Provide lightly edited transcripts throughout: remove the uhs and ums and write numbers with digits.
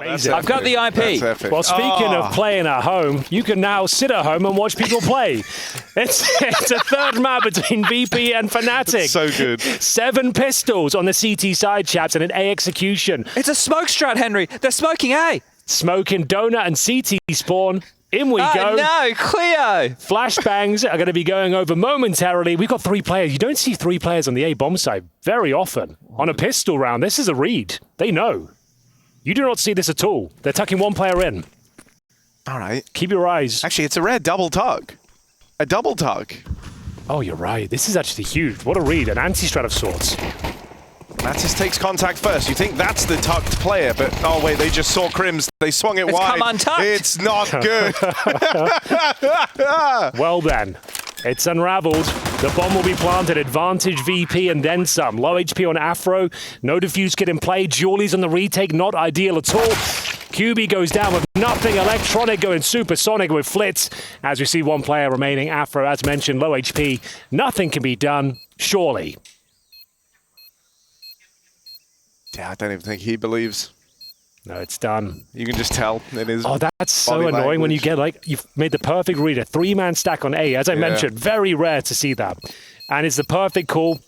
Amazing. I've got the IP. Well, speaking of playing at home, you can now sit at home and watch people play. It's a third map between VP and fnatic. It's so good. 7 pistols on the CT side, chaps, and an A execution. It's a smoke strat, Henry. They're smoking A. Smoking donut and CT spawn. In we go. No, Cleo. Flashbangs are going to be going over momentarily. We've got 3 players. You don't see 3 players on the A bomb side very often. On a pistol round, this is a read. They know. You do not see this at all. They're tucking 1 player in. All right. Keep your eyes. Actually, it's a rare double tug. A double tug. Oh, you're right. This is actually huge. What a read. An anti-strat of sorts. Mattis takes contact first. You think that's the tucked player, but oh wait, they just saw Crims. They swung it wide. Come untucked. It's not good. Well then, it's unraveled. The bomb will be planted. Advantage VP and then some. Low HP on Afro. No defuse kit in play. Julie's on the retake. Not ideal at all. kyuubii goes down with nothing. Electronic going supersonic with Flitz. As we see 1 player remaining. Afro, as mentioned, low HP. Nothing can be done, surely. Yeah, I don't even think he believes. No, it's done. You can just tell in his that's so annoying when you get, like, you've made the perfect read, a 3-man stack on A. As I mentioned, very rare to see that. And it's the perfect call.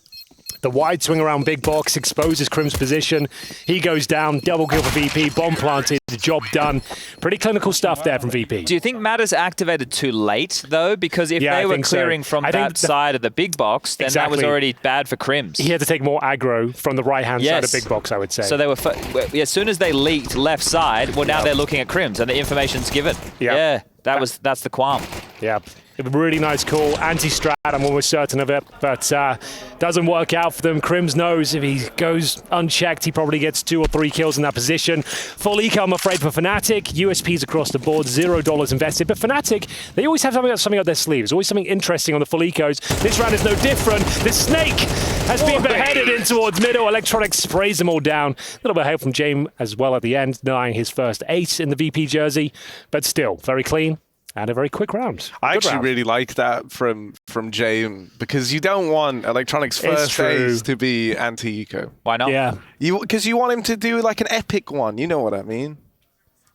The wide swing around big box exposes Crim's position. He goes down, double kill for VP, bomb planted, job done. Pretty clinical stuff there from VP. Do you think Matters activated too late, though? Because if they were clearing from that side of the big box, then that was already bad for Crims. He had to take more aggro from the right-hand side of big box, I would say. So they were, as soon as they leaked left side, well, now they're looking at Crims, and the information's given. Yeah, that's the qualm. Yeah. A really nice call, anti-strat, I'm almost certain of it, but doesn't work out for them. Crims knows if he goes unchecked, he probably gets 2 or 3 kills in that position. Full eco, I'm afraid, for fnatic. USPs across the board, $0 invested, but fnatic, they always have something up their sleeves, always something interesting on the full ecos. This round is no different. The snake has been beheaded in towards middle. Electronic sprays them all down. A little bit of help from James as well at the end, denying his first ace in the VP jersey, but still, very clean. And a very quick round. I actually really like that from James, because you don't want Electronic's first phase to be anti-eco. Why not? Yeah. Because you want him to do like an epic one. You know what I mean?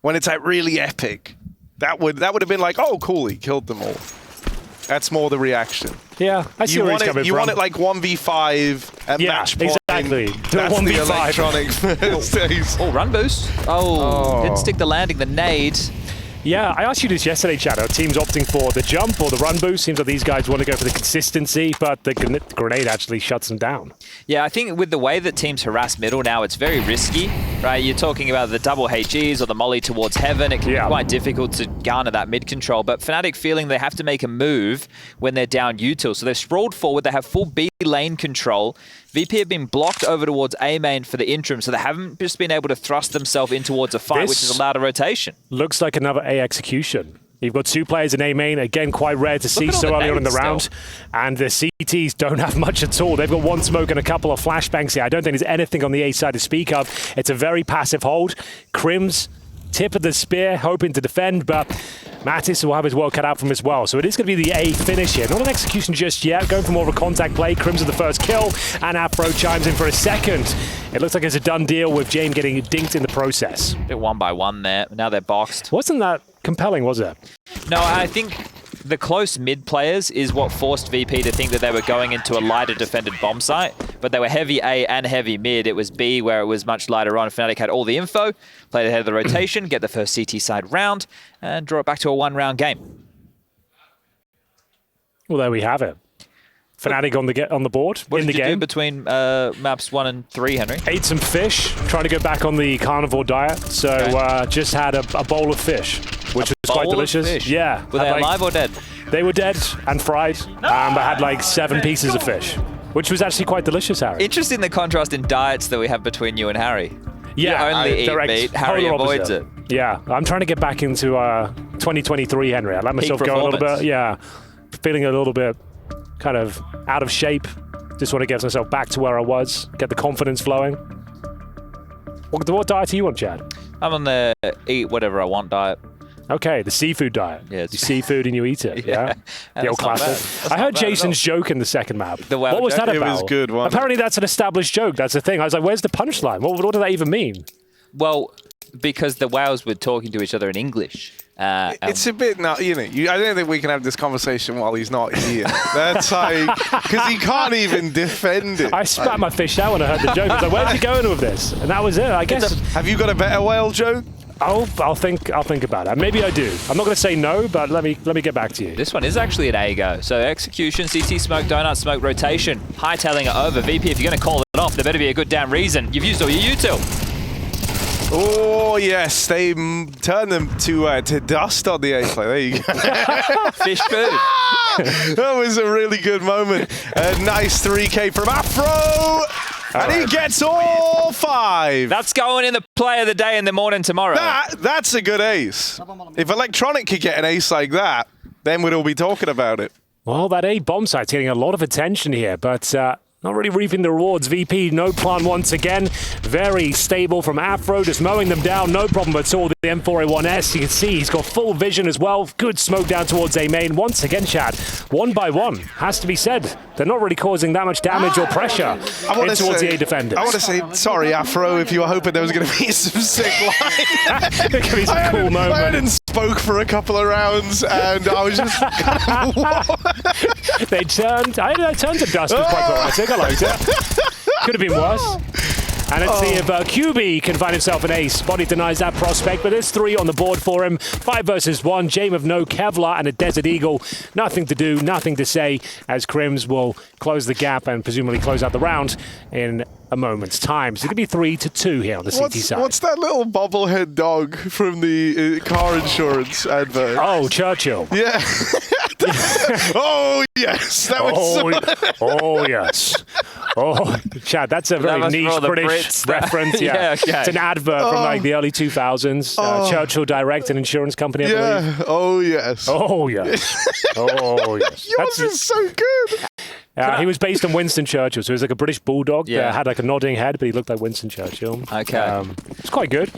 When it's like really epic. That would have been like, oh, cool, he killed them all. That's more the reaction. Yeah, I see where he's coming from. You want it like 1v5 at match point. Exactly. That's 1v5. the Electronic first phase. Oh, run boost. Oh, didn't stick the landing, the nade. Yeah, I asked you this yesterday, Chad. Are teams opting for the jump or the run boost? Seems like these guys want to go for the consistency, but the grenade actually shuts them down. Yeah, I think with the way that teams harass middle now, it's very risky, right? You're talking about the double HEs or the molly towards heaven. It can be quite difficult to garner that mid control, but fnatic feeling they have to make a move when they're down util. So they've sprawled forward, they have full B lane control. VP have been blocked over towards A main for the interim, so they haven't just been able to thrust themselves in towards a fight, which has allowed a rotation. Looks like another A execution. You've got 2 players in A main, again, quite rare to see so early on in the round. And the CTs don't have much at all. They've got 1 smoke and a couple of flashbangs here. I don't think there's anything on the A side to speak of. It's a very passive hold. Crims, tip of the spear, hoping to defend, but Mattis will have his work cut out from him as well. So it is going to be the A finish here. Not an execution just yet. Going for more of a contact play. Crims with the first kill, and Afro chimes in for a second. It looks like it's a done deal with James getting dinked in the process. A bit 1 by 1 there. Now they're boxed. Wasn't that compelling, was it? No, I think the close mid players is what forced VP to think that they were going into a lighter defended bomb site, but they were heavy A and heavy mid. It was B where it was much lighter on. fnatic had all the info, played ahead of the rotation, get the first CT side round, and draw it back to a 1-round game. Well, there we have it. fnatic on the board what in the game. What did you do between maps 1 and 3, Henry? Ate some fish, trying to go back on the carnivore diet. So just had a bowl of fish, which was quite delicious. Fish. Yeah. Were they alive or dead? They were dead and fried, but had like 7 pieces of fish, which was actually quite delicious, Harry. Interesting the contrast in diets that we have between you and Harry. Yeah, you only eat meat, Harry avoids it. Yeah, I'm trying to get back into 2023, Henry. I let myself go a little bit. Yeah, feeling a little bit kind of out of shape. Just want to get myself back to where I was, get the confidence flowing. What diet are you on, Chad? I'm on the eat whatever I want diet. Okay, the seafood diet. Yeah, you seafood and you eat it. Yeah, the old classic. I heard Jason's joke in the second map. What was that about? It was good. Apparently, that's an established joke. That's the thing. I was like, "Where's the punchline? What did that even mean?" Well, because the whales were talking to each other in English. It's a bit not, you know. I don't think we can have this conversation while he's not here. That's like because he can't even defend it. I spat my fish out when I heard the joke. I was like, "Where's he going with this?" And that was it. I guess. Have you got a better whale joke? I'll think about it. Maybe I do. I'm not going to say no, but let me get back to you. This one is actually an A go. So execution, CT smoke, donut smoke, rotation, hightailing it over. VP, if you're going to call it off, there better be a good damn reason. You've used all your util. Oh yes, they turned them to dust on the A play. There you go. Fish food. That was a really good moment. A nice 3K from Afro. And he gets all 5. That's going in the play of the day in the morning tomorrow. That's a good ace. If Electronic could get an ace like that, then we'd all be talking about it. Well, that A bomb site's getting a lot of attention here, but not really reaping the rewards. VP, no plan once again. Very stable from Afro, just mowing them down. No problem at all. The M4A1S, you can see he's got full vision as well. Good smoke down towards A main. Once again, Chad, 1 by 1. Has to be said, they're not really causing that much damage or pressure towards the A defenders. I want to say, sorry, Afro, if you were hoping there was going to be some sick line. There could be some cool moment. I hadn't spoke for a couple of rounds, and I was just kind of... They turned to dust. Was quite poetic. I liked it. Could have been worse. And let's see if kyuubii can find himself an ace. Body denies that prospect, but there's 3 on the board for him. 5 versus 1. Jame of no Kevlar and a Desert Eagle. Nothing to do, nothing to say, as Crims will close the gap and presumably close out the round in a moment's time. So it could be 3-2 here on the CT side. What's that little bobblehead dog from the car insurance advert? Oh, Churchill. Yeah. Oh, yes. That was oh, yes. Oh, Chad, that's a very niche British reference. Yeah, okay. It's an advert from like the early 2000s. Churchill Direct, an insurance company, I believe. Oh, yes. Oh, yes. Oh, yes. Yours is so good. He was based on Winston Churchill, so he was like a British bulldog that had like a nodding head, but he looked like Winston Churchill. Okay. It's quite good.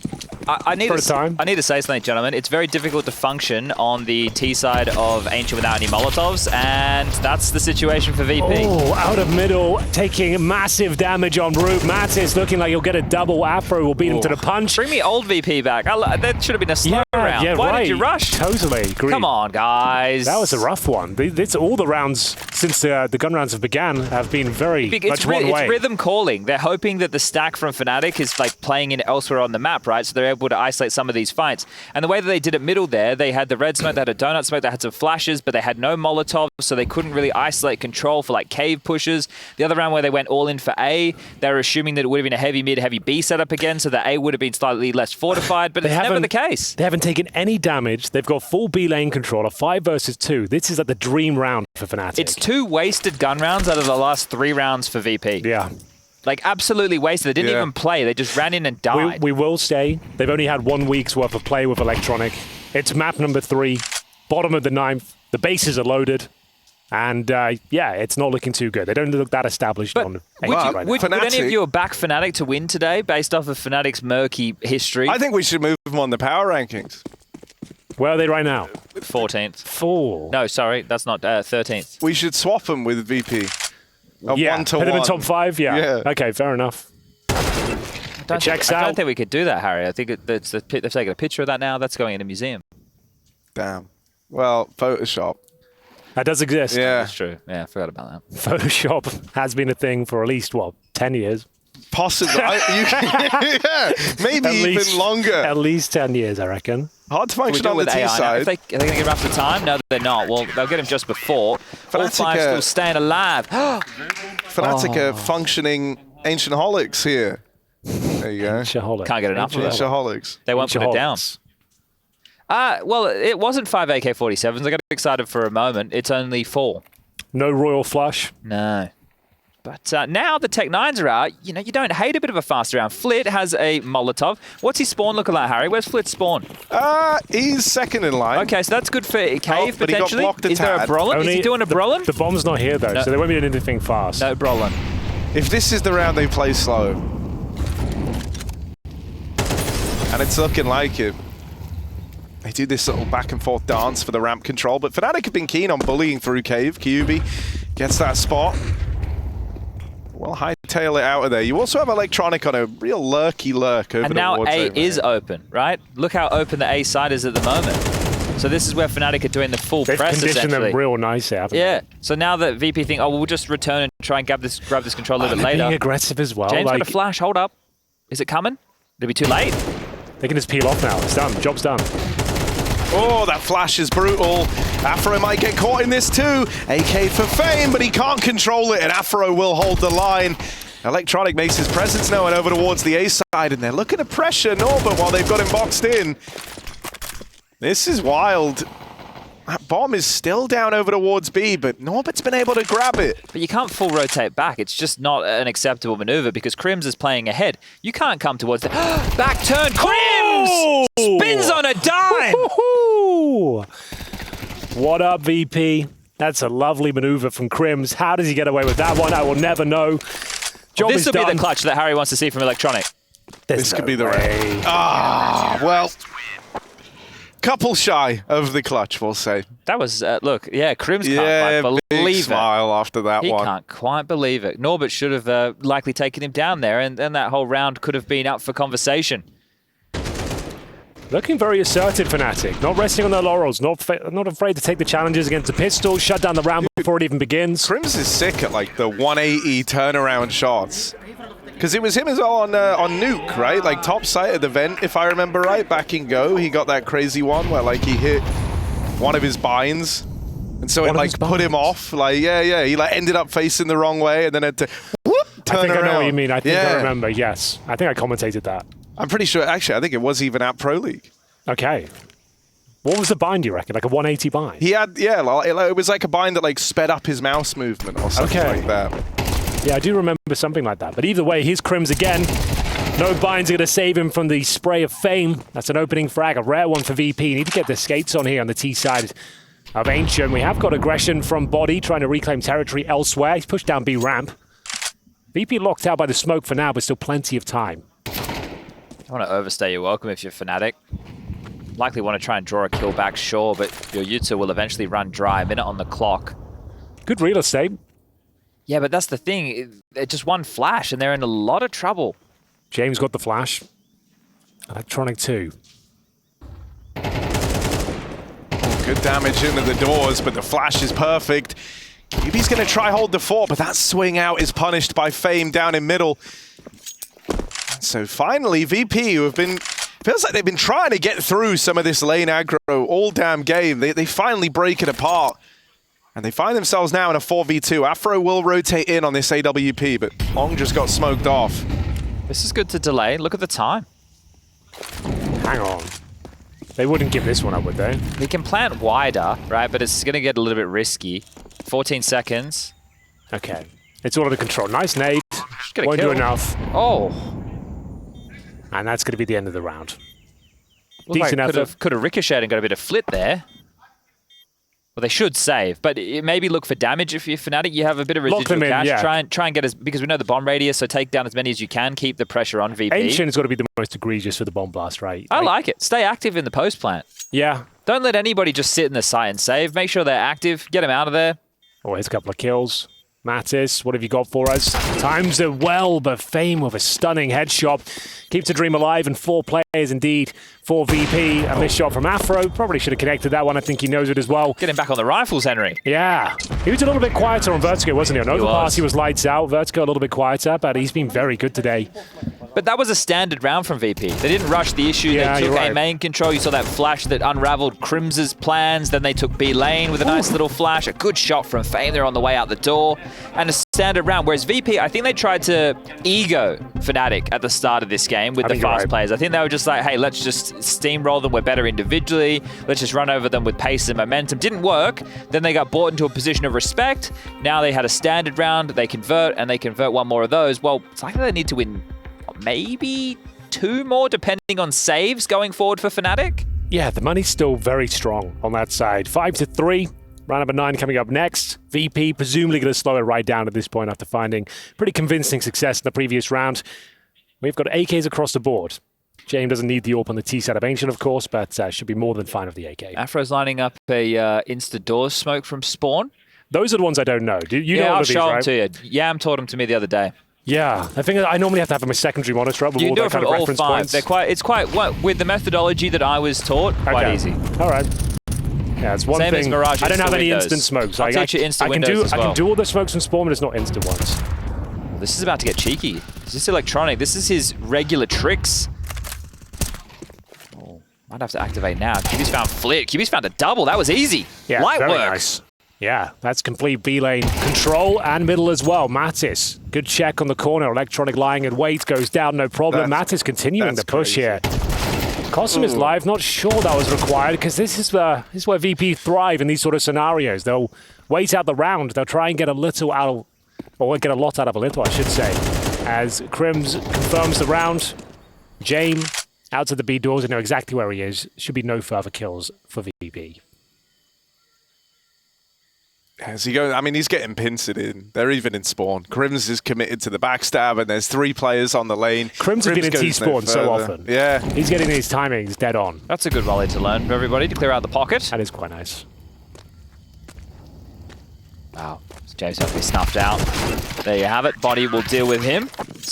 I need to say something, gentlemen. It's very difficult to function on the T side of Ancient without any Molotovs, and that's the situation for VP. Oh, out of middle, taking massive damage on route. Mattis looking like he'll get a double. Afro will beat him to the punch. Bring me old VP back. That should have been a slow round. Yeah, Why did you rush? Totally agree. Come on, guys. That was a rough one. It's all the rounds since the gun rounds have began have been very much one way. It's rhythm calling. They're hoping that the stack from fnatic is like playing in elsewhere on the map, right? So they're able to isolate some of these fights. And the way that they did it middle there, they had the red smoke, they had a donut smoke, they had some flashes, but they had no Molotov, so they couldn't really isolate control for like cave pushes. The other round where they went all in for A, they were assuming that it would have been a heavy mid, heavy B setup again, so that A would have been slightly less fortified, but it's never the case. They haven't taken any damage. They've got full B lane control, a 5 versus 2. This is like the dream round for fnatic. It's 2 wasted gun rounds out of the last 3 rounds for VP. Yeah. Like, absolutely wasted. They didn't even play. They just ran in and died. We will say they've only had 1 week's worth of play with Electronic. It's map number 3, bottom of the 9th. The bases are loaded. And, yeah, it's not looking too good. They don't look that established on AG right now. Would any of you back fnatic to win today based off of fnatic's murky history? I think we should move them on the power rankings. Where are they right now? 14th. 4. No, sorry. That's not 13th. We should swap them with VP. Yeah, 1 to put them in 1. top 5? Yeah. Okay, fair enough. I don't think we could do that, Harry. I think they've taken a picture of that now. That's going in a museum. Damn. Well, Photoshop. That does exist. Yeah. That's true. Yeah, I forgot about that. Photoshop has been a thing for at least, 10 years? Possibly. Yeah, maybe even longer. At least 10 years, I reckon. Hard to function on the T side. Are they going to get him after time? No, they're not. Well, they'll get him just before. All 5 still staying alive. Fnatic are functioning Ancient Holics here. There you go. Can't get enough of it. Ancient Holics. They won't put it down. Well, it wasn't 5 AK-47s. I got excited for a moment. It's only 4. No Royal Flush? No. But now the Tech 9s are out, you don't hate a bit of a fast round. Flit has a Molotov. What's his spawn looking like, Harry? Where's Flit's spawn? He's second in line. Okay, so that's good for Cave, but potentially. He got blocked Is there a Brolin? Is he doing a Brolin? The bomb's not here, though, so they won't be doing anything fast. No Brolin. If this is the round they play slow. And it's looking like it. They do this little back and forth dance for the ramp control, but fnatic have been keen on bullying through Cave. kyuubii gets that spot. Well, high tail it out of there. You also have Electronic on a real lurky lurk over and now towards A over is here. open, right? Look how open the A side is at the moment. So this is where Fnatic are doing the full They've press, conditioned essentially. them real nice, haven't Yeah. they? So now that VP think, oh, we'll just return and try and grab this control a little bit They're later. being aggressive as well. James like, got a flash. Hold up. Is it coming? It'll be too late. they can just peel off now. It's done. Job's done. Oh, that flash is brutal. Afro might get caught in this too. AK for Fame, but he can't control it, and Afro will hold the line. Electronic makes his presence known over towards the A side, and they're looking to pressure Norbert while they've got him boxed in. This is wild. That bomb is still down over towards B, but Norbert's been able to grab it. But you can't full rotate back. It's just not an acceptable maneuver because Crims is playing ahead. You can't come towards the back turn. Crims spins on a dime. Woohoo! What up, VP? That's a lovely maneuver from Crims. How does he get away with that one? I will never know. Job This is will done. be the clutch that Harry wants to see from Electronic. This could be the way. Ah, well, couple shy of the clutch, we'll say. That was, look, yeah, Crims Yeah, can't quite big believe it. smile after that He one. can't quite believe it. Norbert should have likely taken him down there, and that whole round could have been up for conversation. Looking very assertive, Fnatic. Not resting on their laurels. Not afraid to take the challenges against the pistol. Shut down the round before it even begins. Crims is sick at like the 180 turnaround shots. Because it was him as well on Nuke, right? Like top site of the vent, if I remember right, back in Go. He got that crazy one where like he hit one of his binds. And so it like put him off. Like, yeah. He like ended up facing the wrong way and then had to whoop, turn around. I think I know what you mean. I think I Yeah. remember, yes. I think I commentated that. I'm pretty sure, actually, I think it was even at Pro League. Okay. What was the bind, you reckon? Like a 180 bind? He had, yeah, it was like a bind that like sped up his mouse movement or something like that. Yeah, I do remember something like that. But either way, here's Crims again. No binds are going to save him from the spray of Fame. That's an opening frag, a rare one for VP. Need to get the skates on here on the T side of Ancient. We have got aggression from bodyy, trying to reclaim territory elsewhere. He's pushed down B ramp. VP locked out by the smoke for now, but still plenty of time. I want to overstay your welcome if you're Fnatic. Likely want to try and draw a kill back, sure, but your Yuta will eventually run dry. A minute on the clock. Good real estate. Yeah, but that's the thing. It's just one flash, and they're in a lot of trouble. James got the flash. Electronic too. Good damage into the doors, but the flash is perfect. kyuubii's going to try hold the fort, but that swing out is punished by Fame down in middle. So finally, VP, who have been, feels like they've been trying to get through some of this lane aggro all damn game. They finally break it apart. And they find themselves now in a 4v2. Afro will rotate in on this AWP, but Long just got smoked off. This is good to delay. Look at the time. Hang on. They wouldn't give this one up, would they? They can plant wider, right? But it's going to get a little bit risky. 14 seconds. Okay. It's all under control. Nice nade. Get a Won't kill. do enough. Oh. And that's going to be the end of the round. Looked like Decent effort. could have ricocheted and got a bit of flit there. Well, they should save, but maybe look for damage if you're Fnatic. You have a bit of Lock residual them in, cash. yeah. Try and get as, because we know the bomb radius, so take down as many as you can. Keep the pressure on VP. Ancient's got to be the most egregious for the bomb blast, right? I like it. Stay active in the post plant. Yeah. Don't let anybody just sit in the site and save. Make sure they're active. Get them out of there. Oh, here's a couple of kills. Mattis, what have you got for us? Times it well, but Fame with a stunning headshot. Keeps the dream alive, and 4 players indeed for VP. A missed shot from Afro. Probably should have connected that one. I think he knows it as well. Get him back on the rifles, Henry. Yeah. He was a little bit quieter on Vertigo, wasn't he? On Overpass, he was lights out. Vertigo a little bit quieter, but he's been very good today. But that was a standard round from VP. They didn't rush the issue. Yeah, They took you're right. A main control. You saw that flash that unraveled Crims's plans. Then they took B lane with a nice little flash. A good shot from Fame there on the way out the door. And a standard round. Whereas VP, I think they tried to ego Fnatic at the start of this game with the fast players. I think they were just like, hey, let's just steamroll them. We're better individually. Let's just run over them with pace and momentum. Didn't work. Then they got brought into a position of respect. Now they had a standard round. They convert, and they convert one more of those. Well, it's likely they need to win maybe 2 more, depending on saves going forward for Fnatic. Yeah, the money's still very strong on that side. 5-3. Round number 9 coming up next. VP presumably going to slow it right down at this point after finding pretty convincing success in the previous round. We've got AKs across the board. James doesn't need the AWP on the T side of Ancient, of course, but should be more than fine of the AK. Afro's lining up a insta-doors smoke from Spawn. Those are the ones I don't know. Do you know all I'll of these, show right? them to you. Yam taught them to me the other day. Yeah, I think I normally have to have a secondary monitor up with all that kind of reference points. It's quite, with the methodology that I was taught, quite easy. All right. Yeah, it's one Same thing. as Mirage I don't have any windows. instant smokes. I'll teach you instant windows as well. I can do all the smokes from Spawn, but it's not instant ones. This is about to get cheeky. Is this electronic? This is his regular tricks. Oh, might have to activate now. kyuubii's found Flick. kyuubii's found a double. That was easy. Yeah, Light very work. nice. Yeah, that's complete B lane control and middle as well. Mattis, good check on the corner. Electronic lying in wait, goes down, no problem. Mattis continuing the push here. Cosm is live, not sure that was required because this is where VP thrive in these sort of scenarios. They'll wait out the round. They'll try and get a little out of, or get a lot out of a little, I should say. As Crims confirms the round, Jame out to the B doors. They know exactly where he is. Should be no further kills for VP. As he goes, I mean, he's getting pincered in. They're even in spawn. Crims is committed to the backstab, and there's 3 players on the lane. Crims has been in T-spawn so often. Yeah. He's getting these timings dead on. That's a good volley to learn for everybody to clear out the pocket. That is quite nice. Wow. James has to be snuffed out. There you have it. bodyy will deal with him.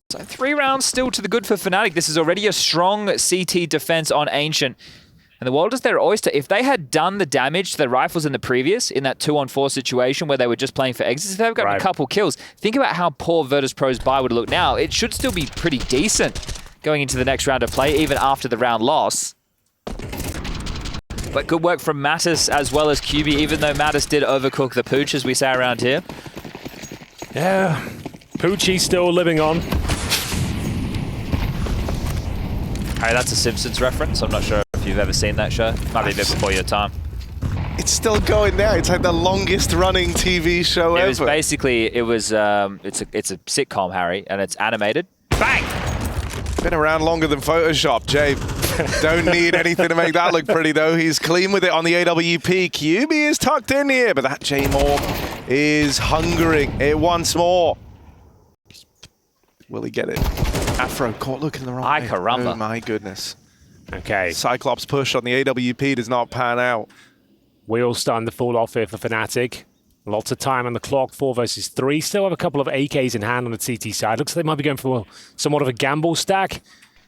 So 3 rounds still to the good for Fnatic. This is already a strong CT defense on Ancient. And the world is their oyster. If they had done the damage to their rifles in the previous, in that 2-on-4 situation where they were just playing for exits, if they've gotten a couple kills, think about how poor Virtus.pro's buy would look now. It should still be pretty decent going into the next round of play, even after the round loss. But good work from Mattis as well as kyuubii, even though Mattis did overcook the pooch, as we say around here. Yeah, Poochie still living on. Hey, that's a Simpsons reference. I'm not sure if you've ever seen that show. Might be a bit before your time. It's still going now. It's like the longest running TV show ever. It was basically, it's a sitcom, Harry, and it's animated. Bang! Been around longer than Photoshop, Jay. Don't need anything to make that look pretty, though. He's clean with it on the AWP. kyuubii is tucked in here, but that J-Morg is hungering it once more. Will he get it? Afro caught looking the wrong way. Ay, caramba. Oh, my goodness. Okay. Cyclops push on the AWP does not pan out. Wheels starting to fall off here for Fnatic. Lots of time on the clock, 4 versus 3. Still have a couple of AKs in hand on the CT side. Looks like they might be going for somewhat of a gamble stack.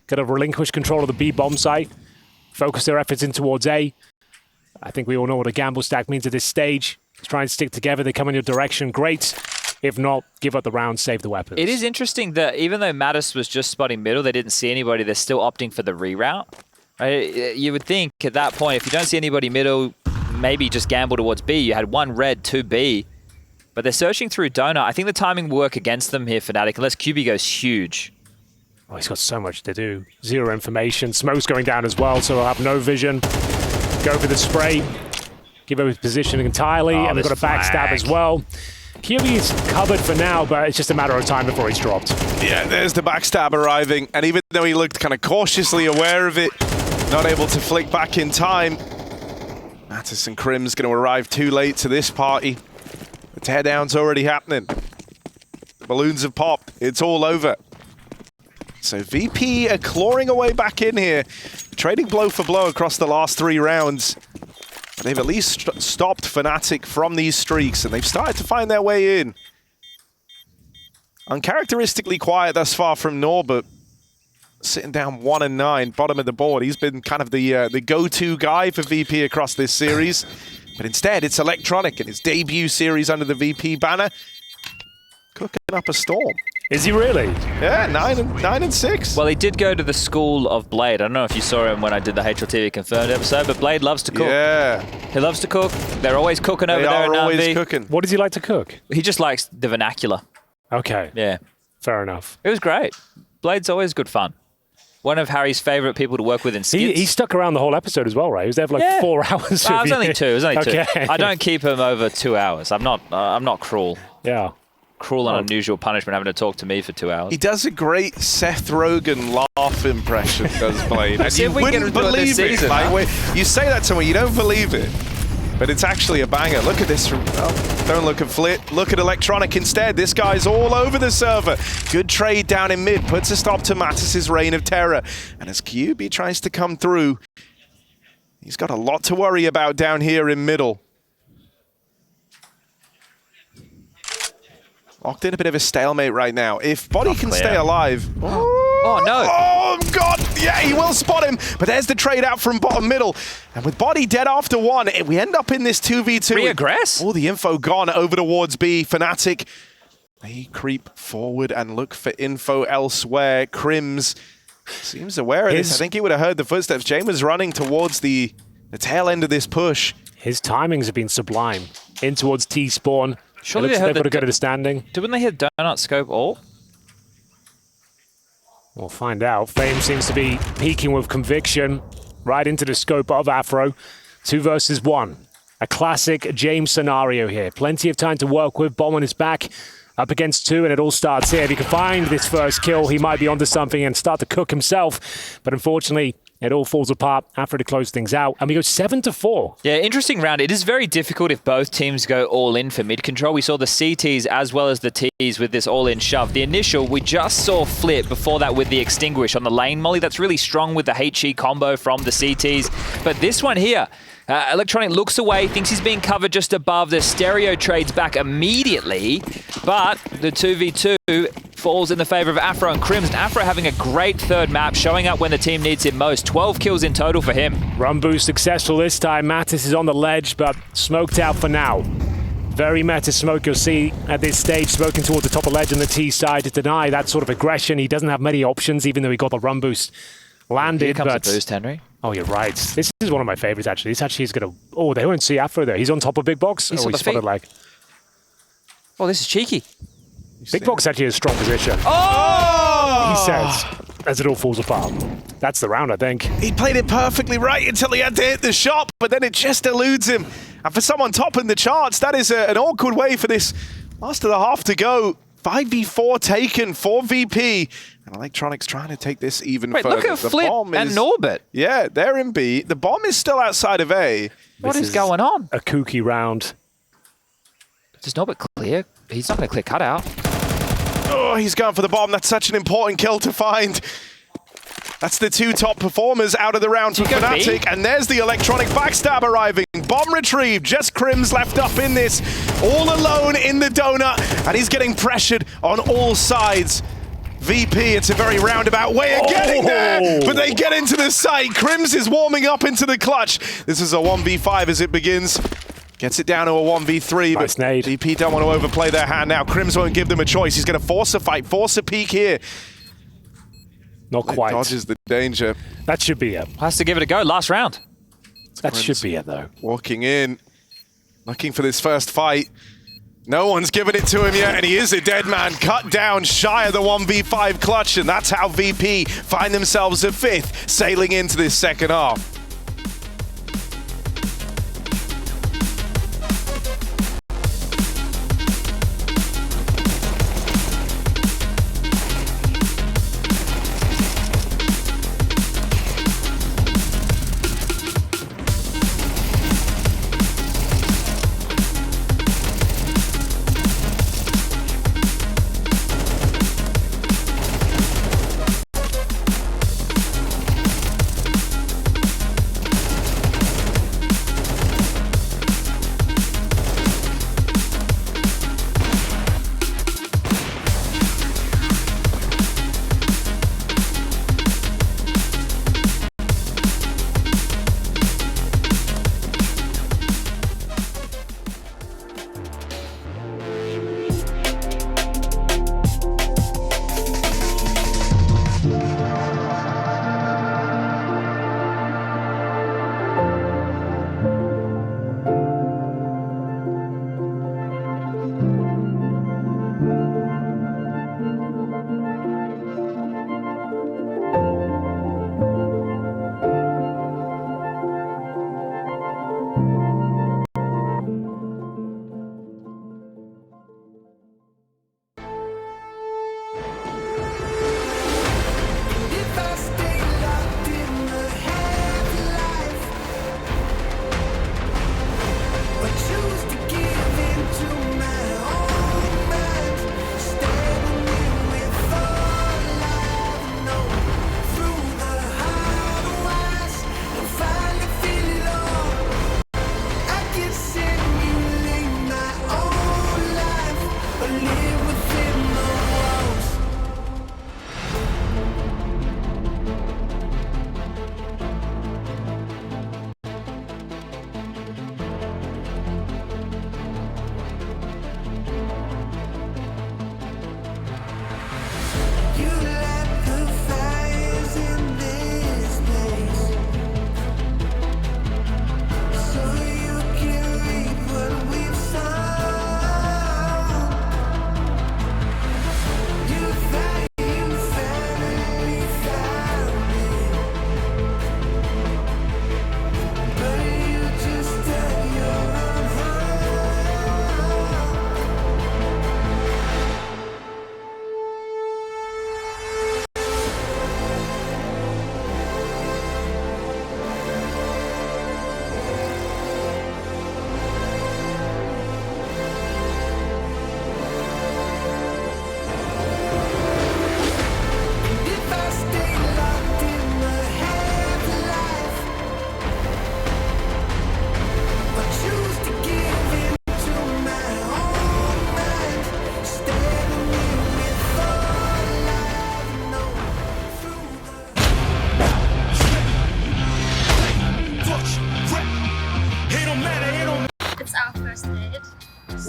Got to relinquish control of the B bomb site. Focus their efforts in towards A. I think we all know what a gamble stack means at this stage. Let's try and stick together. They come in your direction. Great. If not, give up the round, save the weapons. It is interesting that even though Mattis was just spotting middle, they didn't see anybody, they're still opting for the reroute. Right? You would think at that point, if you don't see anybody middle, maybe just gamble towards B. You had 1 red, 2 B. But they're searching through Donut. I think the timing will work against them here, Fnatic, unless kyuubii goes huge. Oh, he's got so much to do. 0 information. Smoke's going down as well, so he'll have no vision. Go for the spray. Give up his position entirely. And they've got a backstab as well. kyuubii's covered for now, but it's just a matter of time before he's dropped. Yeah, there's the backstab arriving. And even though he looked kind of cautiously aware of it, not able to flick back in time, Mattis and Crim's going to arrive too late to this party. The teardown's already happening. The balloons have popped. It's all over. So VP are clawing away back in here, trading blow for blow across the last 3 rounds. They've at least stopped Fnatic from these streaks, and they've started to find their way in. Uncharacteristically quiet thus far from Nor, but sitting down 1-9, bottom of the board. He's been kind of the go-to guy for VP across this series. But instead, it's Electronic in his debut series under the VP banner, cooking up a storm. Is he really? Yeah, 9 and 6. Well, he did go to the school of Blade. I don't know if you saw him when I did the HLTV Confirmed episode, but Blade loves to cook. Yeah. He loves to cook. They're always cooking over there in They are always RV. cooking. What does he like to cook? He just likes the vernacular. Okay. Yeah. Fair enough. It was great. Blade's always good fun. One of Harry's favourite people to work with in skits. He stuck around the whole episode as well, right? He was there for like 4 hours. No, it was only 2. It was only 2. Okay. I don't keep him over 2 hours. I'm not cruel. Yeah. Cruel and unusual punishment having to talk to me for 2 hours. He does a great Seth Rogen laugh impression, does Blade. And See if you we can wouldn't do it this believe it. season, Like, huh? you say that to me, you don't believe it. But it's actually a banger. Look at this from... Oh, don't look at Flit. Look at Electronic instead. This guy's all over the server. Good trade down in mid. Puts a stop to Mattis' reign of terror. And as kyuubii tries to come through, he's got a lot to worry about down here in middle. Locked in a bit of a stalemate right now. If bodyy can stay alive... Oh, no. Oh, God. Yeah, he will spot him. But there's the trade out from bottom middle. And with bodyy dead after one, we end up in this 2v2. Reaggress? All the info gone over towards B. fnatic, they creep forward and look for info elsewhere. Crims seems aware of this. I think he would have heard the footsteps. Jane was running towards the tail end of this push. His timings have been sublime. In towards T-spawn. Surely they've got to go to the standing. Didn't they hit donut scope all? We'll find out. Fame seems to be peaking with conviction right into the scope of Afro. 2 versus 1. A classic James scenario here. Plenty of time to work with. Bomb on his back. Up against 2, and it all starts here. If he can find this first kill, he might be onto something and start to cook himself. But unfortunately, it all falls apart after to close things out. And we go 7-4. Yeah, interesting round. It is very difficult if both teams go all in for mid control. We saw the CTs as well as the Ts with this all-in shove. The initial, we just saw Flip before that with the extinguish on the lane molly. That's really strong with the HE combo from the CTs. But this one here, Electronic looks away, thinks he's being covered just above. The stereo trades back immediately, but the 2v2 falls in the favor of Afro and Crims. And Afro having a great third map, showing up when the team needs him most. 12 kills in total for him. Run boost successful this time. Mattis is on the ledge, but smoked out for now. Very meta smoke you'll see at this stage, smoking towards the top of the ledge on the T side to deny that sort of aggression. He doesn't have many options, even though he got the run boost landed. Here comes but the boost, Henry. Oh, you're right. This is one of my favorites, actually. This actually is going to... Oh, they won't see Afro there. He's on top of Big Box. He's oh, he's spotted like... Oh, this is cheeky. Big Box actually has a strong position. Oh! He says, as it all falls apart. That's the round, I think. He played it perfectly right until he had to hit the shot, but then it just eludes him. And for someone topping the charts, that is an awkward way for this last of the half to go. 5v4 taken for VP. And Electronics trying to take this even further. Look at Flip and Norbert. Yeah, they're in B. The bomb is still outside of A. What is going on? A kooky round. Does Norbert clear? He's not going to clear cutout. Oh, he's going for the bomb. That's such an important kill to find. That's the 2 top performers out of the round for fnatic. And there's the Electronic backstab arriving. Bomb retrieved. Just Crims left up in this. All alone in the donut. And he's getting pressured on all sides. VP, it's a very roundabout way of getting there. But they get into the site. Crims is warming up into the clutch. This is a 1v5 as it begins. Gets it down to a 1v3, nice but nade. VP don't want to overplay their hand now. Crims won't give them a choice. He's going to force a fight, force a peek here. Not quite. Dodges the danger. That should be it. Has to give it a go. Last round. That should be it, though. Walking in, looking for this first fight. No one's given it to him yet, and he is a dead man. Cut down shy of the 1v5 clutch, and that's how VP find themselves a 5th, sailing into this second half.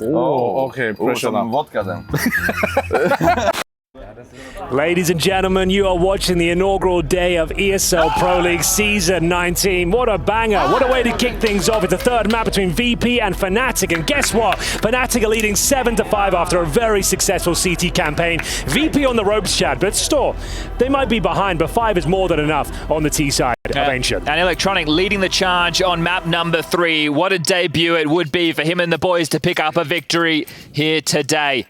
Oh, okay. Pressure now. Vodka then. Ladies and gentlemen, you are watching the inaugural day of ESL Pro League Season 19. What a banger. What a way to kick things off. It's the third map between VP and fnatic. And guess what? fnatic are leading 7-5 after a very successful CT campaign. VP on the ropes, Chad, but still, they might be behind, but 5 is more than enough on the T side of Ancient. And Electronic leading the charge on map number 3. What a debut it would be for him and the boys to pick up a victory here today.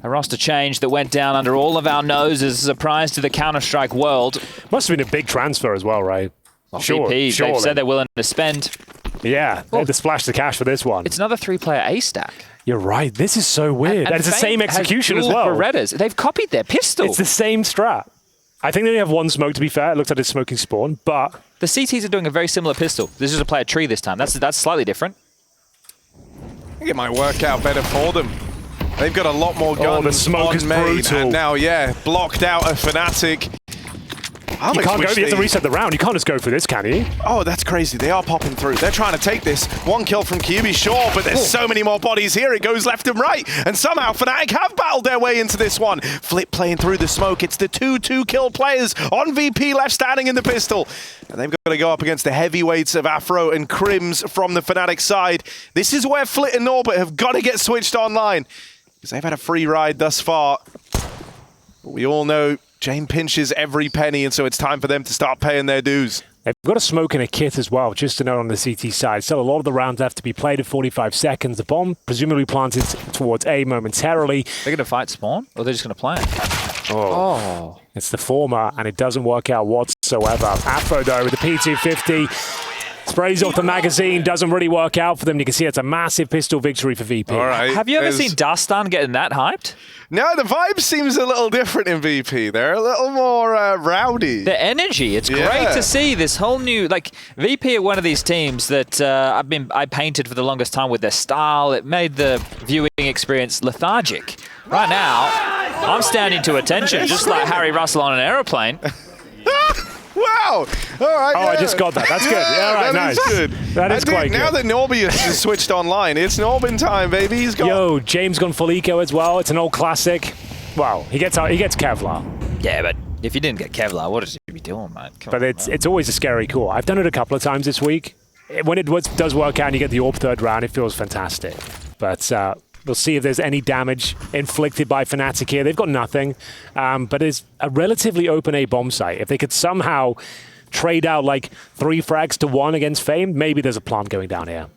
A roster change that went down under all of our noses, a surprise to the Counter-Strike world. Must have been a big transfer as well, right? Well, VP, they've said they're willing to spend. Yeah, they had to splash the cash for this one. It's another 3-player A-stack. You're right, this is so weird. And it's the same execution as well. Berettas. They've copied their pistol. It's the same strat. I think they only have one smoke, to be fair. It looks like it's smoking spawn, but... The CTs are doing a very similar pistol. This is a player tree this time. That's slightly different. I think it might work out better for them. They've got a lot more guns the smoke is brutal. And now, yeah, blocked out a fnatic. You can't go, you have to reset the round. You can't just go for this, can you? Oh, that's crazy. They are popping through. They're trying to take this. One kill from kyuubii, sure, but there's so many more bodies here. It goes left and right. And somehow fnatic have battled their way into this one. Flip playing through the smoke. It's the 2 kill players on VP left standing in the pistol. And they've got to go up against the heavyweights of Afro and Crims from the fnatic side. This is where Flit and Norbert have got to get switched online, because they've had a free ride thus far. But we all know Jane pinches every penny, and so it's time for them to start paying their dues. They've got a smoke and a kit as well, just to note on the CT side. Still a lot of the rounds have to be played at 45 seconds. The bomb presumably planted towards A momentarily. They're going to fight spawn, or they're just going to plant? Oh. It's the former, and it doesn't work out whatsoever. Afro, though, with the P250. Sprays off the magazine, doesn't really work out for them. You can see it's a massive pistol victory for VP. All right. Have you ever seen Dastan getting that hyped? No, the vibe seems a little different in VP. They're a little more rowdy. The energy, it's great to see this whole new, like, VP are one of these teams that I painted for the longest time with their style. It made the viewing experience lethargic. Right now, I'm standing to attention, just like Harry Russell on an aeroplane. Wow! All right. Oh, I just got that. That's good. Yeah, all right, nice. Good. That is quite good. Now that Norbius has switched online, it's Norbin time, baby. He's got... Yo, James gone full eco as well. It's an old classic. Well, he gets Kevlar. Yeah, but if you didn't get Kevlar, what would you be doing, mate? But it's always a scary call. I've done it a couple of times this week. When it does work out and you get the AWP third round, it feels fantastic. But we'll see if there's any damage inflicted by fnatic here. They've got nothing, but it's a relatively open A bomb site. If they could somehow trade out like 3 frags to 1 against Fame, maybe there's a plant going down here.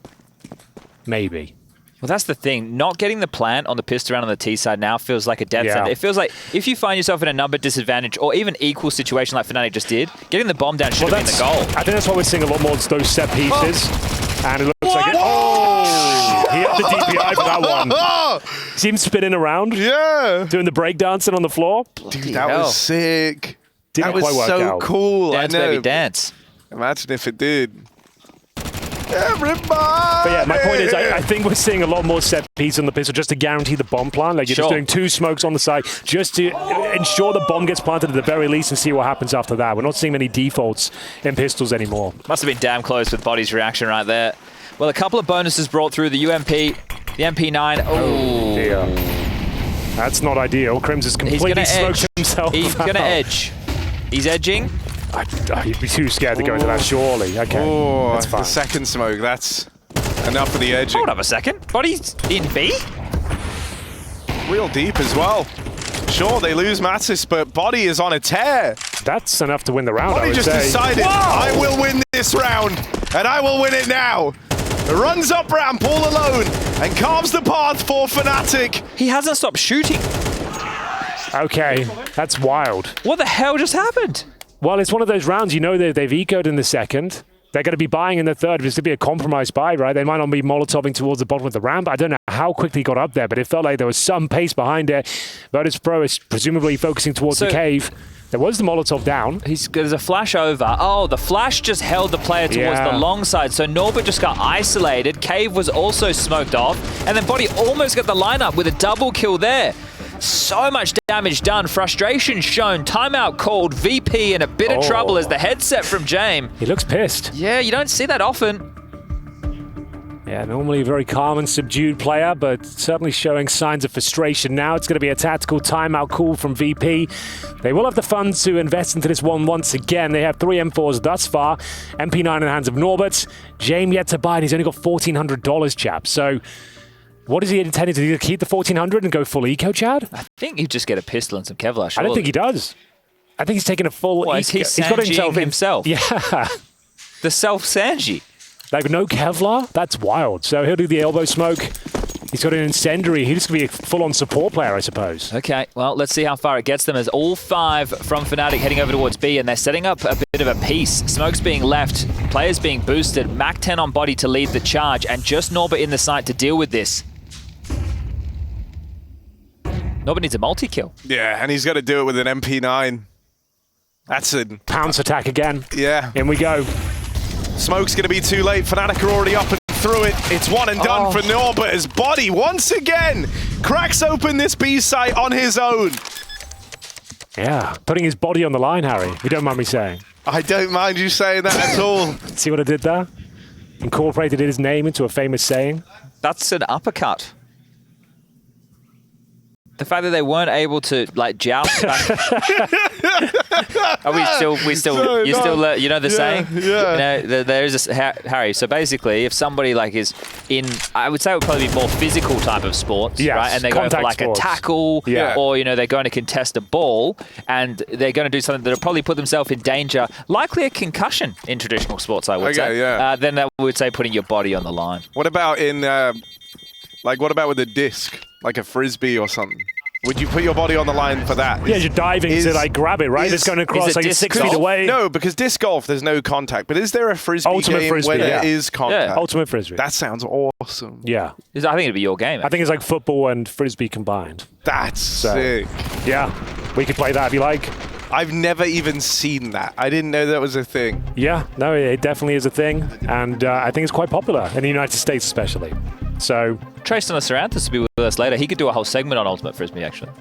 Maybe. Well, that's the thing. Not getting the plant on the pistol round on the T side now feels like a death sentence. It feels like if you find yourself in a number disadvantage or even equal situation like fnatic just did, getting the bomb down should have been the goal. I think that's why we're seeing a lot more of those set pieces. And it looks like it. Oh! He had the DPI for that one. See him spinning around? Yeah. Doing the breakdancing on the floor? Dude, that was sick. Didn't that was quite work so out. cool. Dance, I know. baby, dance. Imagine if it did. Everybody! But yeah, my point is, I think we're seeing a lot more set piece on the pistol just to guarantee the bomb plant. Like, you're just doing 2 smokes on the side just to ensure the bomb gets planted at the very least and see what happens after that. We're not seeing many defaults in pistols anymore. Must have been damn close with body's reaction right there. Well, a couple of bonuses brought through the UMP, the MP9. Oh dear. That's not ideal. Crims has completely smoked himself. He's going to edge. He's edging. He'd be too scared to go into that, surely. Okay, that's fine. The second smoke, that's enough for the edging. Hold up a second. Body's in B? Real deep as well. Sure, they lose Mattis, but Body is on a tear. That's enough to win the round, Body just decided, I will win this round, and I will win it now. Runs up ramp all alone and carves the path for fnatic. He hasn't stopped shooting. Okay, that's wild. What the hell just happened? Well, it's one of those rounds, you know, they've ecoed in the second. They're going to be buying in the third. It's going to be a compromised buy, right? They might not be molotoving towards the bottom of the ramp. I don't know how quickly he got up there, but it felt like there was some pace behind it. Virtus.pro is presumably focusing towards the cave. There was the Molotov down. There's a flash over. Oh, the flash just held the player towards the long side. So Norbert just got isolated. Cave was also smoked off. And then Body almost got the lineup with a double kill there. So much damage done. Frustration shown. Timeout called. VP in a bit of trouble as the headset from Jame. He looks pissed. Yeah, you don't see that often. Yeah, normally a very calm and subdued player, but certainly showing signs of frustration now. It's going to be a tactical timeout call from VP. They will have the funds to invest into this one once again. They have 3 M4s thus far. MP9 in the hands of Norbert. James yet to buy, and he's only got $1,400, chap. So what is he intending to do? Keep the 1,400 and go full eco, Chad? I think you just get a pistol and some Kevlar, surely. I don't think he does. I think he's taking a full eco. He's got himself. Yeah. The self-Sanji. Like no Kevlar? That's wild. So he'll do the elbow smoke. He's got an incendiary. He's just going to be a full-on support player, I suppose. Okay, well, let's see how far it gets them as all 5 from fnatic heading over towards B, and they're setting up a bit of a piece. Smoke's being left, players being boosted, Mac 10 on body to lead the charge, and just Norbert in the site to deal with this. Norbert needs a multi-kill. Yeah, and he's got to do it with an MP9. That's it. Pounce attack again. Yeah. In we go. Smoke's going to be too late. fnatic are already up and through it. It's one and done for Norbert as bodyy once again cracks open this B site on his own. Yeah, putting his body on the line, Harry. You don't mind me saying. I don't mind you saying that at all. See what I did there? Incorporated his name into a famous saying. That's an uppercut. The fact that they weren't able to like joust back. Are we still you know the saying? Yeah. You know, there is a Harry. So basically, if somebody like is in, I would say it would probably be more physical type of sports, yes, right? And they go for like sports. a tackle, or you know they're going to contest a ball, and they're going to do something that'll probably put themselves in danger, likely a concussion in traditional sports. I would say. Yeah. Then I would say putting your body on the line. What about in what about with a disc, like a frisbee or something? Would you put your body on the line for that? Yeah, you're diving to like grab it, right? It's going across like 6 feet away. No, because disc golf, there's no contact. But is there a frisbee game where there is contact? Yeah. Ultimate frisbee. That sounds awesome. Yeah. I think it'd be your game. I think it's like football and frisbee combined. That's sick. Yeah, we could play that if you like. I've never even seen that. I didn't know that was a thing. Yeah, no, it definitely is a thing. And I think it's quite popular in the United States especially. So Tristan Saranthus will be with us later. He could do a whole segment on Ultimate Frisbee, actually.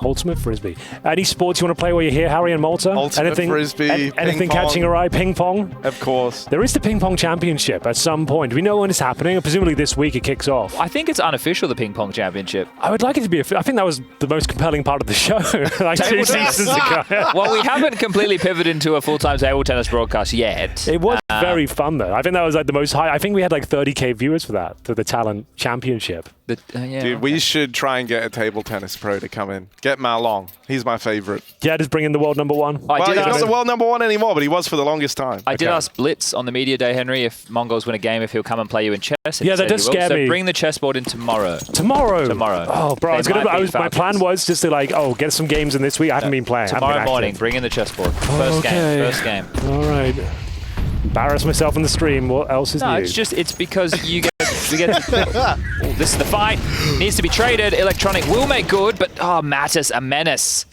Ultimate Frisbee. Any sports you want to play while you're here, Harry and Malta? Ultimate Frisbee, anything catching your eye? Ping pong? Of course. There is the ping pong championship at some point. Do we know when it's happening? Presumably this week it kicks off. I think it's unofficial, the ping pong championship. I would like it to be. I think that was the most compelling part of the show. Like 2 seasons ago. Well, we haven't completely pivoted into a full-time table tennis broadcast yet. It was very fun though. I think that was like the most high. I think we had like 30K viewers for that, for the talent championship. Dude, we should try and get a table tennis pro to come in. Get Mal Long. He's my favorite. Yeah, just bring in the world number 1. Well, he's not the world number 1 anymore, but he was for the longest time. I did ask Blitz on the media day, Henry, if Mongols win a game, if he'll come and play you in chess. Yeah, that does scare me. So bring the chessboard in tomorrow. Tomorrow? Oh, bro, my plan was just to get some games in this week. I haven't been playing. Tomorrow morning, bring in the chessboard. First game. All right. Embarrass myself in the stream. What else is new? No, it's because we get this is the fight. Needs to be traded. Electronic will make good, but Mattis, a menace.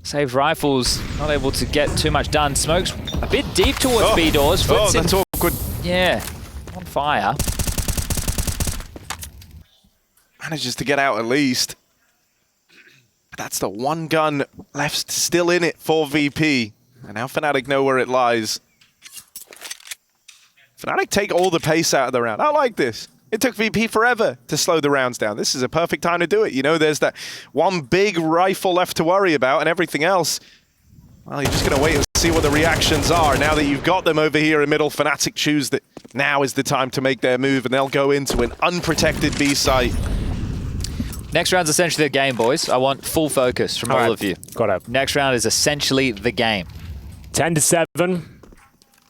Saved rifles, not able to get too much done. Smoke's a bit deep towards B doors. That's awkward. Yeah, on fire. Manages to get out at least. That's the one gun left still in it for VP. And now fnatic know where it lies. fnatic take all the pace out of the round. I like this. It took VP forever to slow the rounds down. This is a perfect time to do it. You know, there's that one big rifle left to worry about, and everything else, well, you're just going to wait and see what the reactions are. Now that you've got them over here in middle, fnatic choose that now is the time to make their move, and they'll go into an unprotected B site. Next round's essentially the game, boys. I want full focus from all of you. Got it. Next round is essentially the game. 10-7.